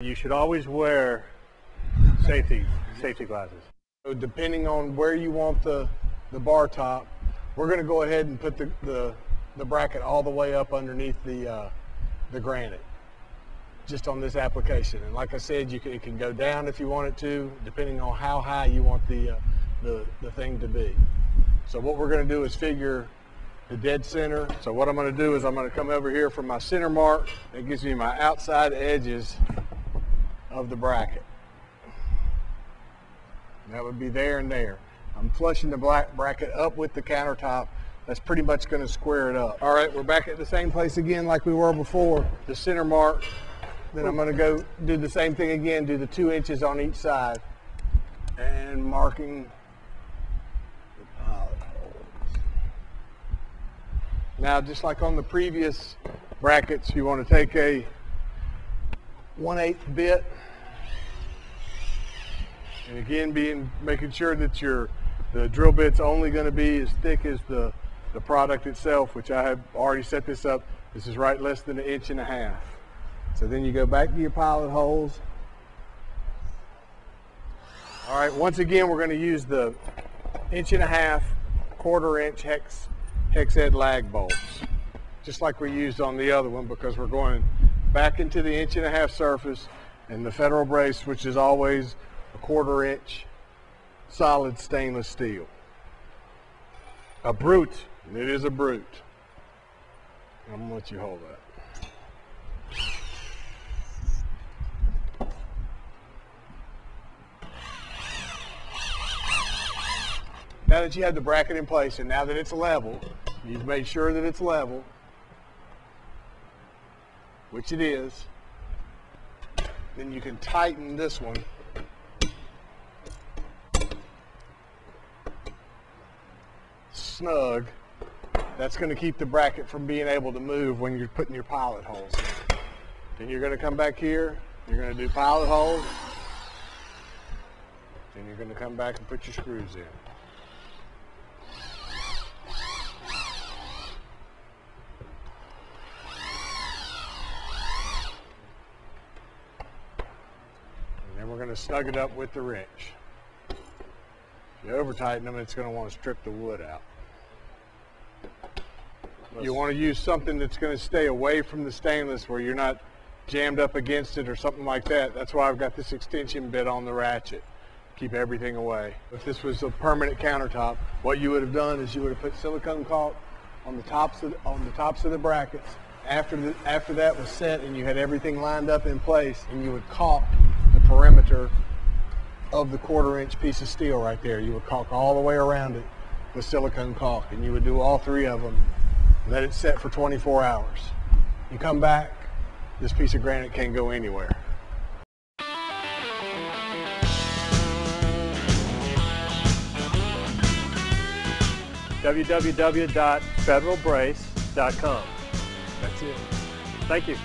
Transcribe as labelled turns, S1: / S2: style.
S1: You should always wear safety glasses.
S2: So depending on where you want the bar top, we're going to go ahead and put the bracket all the way up underneath the granite, just on this application. And like I said, it can go down if you want it to, depending on how high you want the thing to be. So what we're going to do is figure the dead center. So what I'm going to do is I'm going to come over here from my center mark. That gives me my outside edges of the bracket. That would be there and there. I'm flushing the black bracket up with the countertop. That's pretty much going to square it up. All right, we're back at the same place again like we were before. The center mark. Then I'm going to go do the same thing again, do the 2 inches on each side. And marking the pilot holes. Now, just like on the previous brackets, you want to take a 1/8 bit. And again, making sure that the drill bit's only going to be as thick as the product itself, which I have already set this up. This is right less than 1.5 inches. So then you go back to your pilot holes. All right, once again, we're going to use the 1.5 inch, 1/4 inch hex head lag bolts, just like we used on the other one, because we're going back into the 1.5 inch surface, and the Federal brace, which is always a 1/4 inch solid stainless steel. A brute. It is a brute. I'm going to let you hold that. Now that you have the bracket in place, and now that it's level, you've made sure that it's level, which it is, then you can tighten this one snug. That's going to keep the bracket from being able to move when you're putting your pilot holes in. Then you're going to come back here, you're going to do pilot holes, then you're going to come back and put your screws in. And then we're going to snug it up with the wrench. If you over tighten them, it's going to want to strip the wood out. You want to use something that's going to stay away from the stainless, where you're not jammed up against it or something like that. That's why I've got this extension bit on the ratchet. Keep everything away. If this was a permanent countertop, what you would have done is you would have put silicone caulk on the tops of the brackets. After that was set and you had everything lined up in place, and you would caulk the perimeter of the 1/4 inch piece of steel right there. You would caulk all the way around it with silicone caulk, and you would do all 3 of them. Let it set for 24 hours. You come back, this piece of granite can't go anywhere.
S1: www.federalbrace.com.
S2: That's it.
S1: Thank you.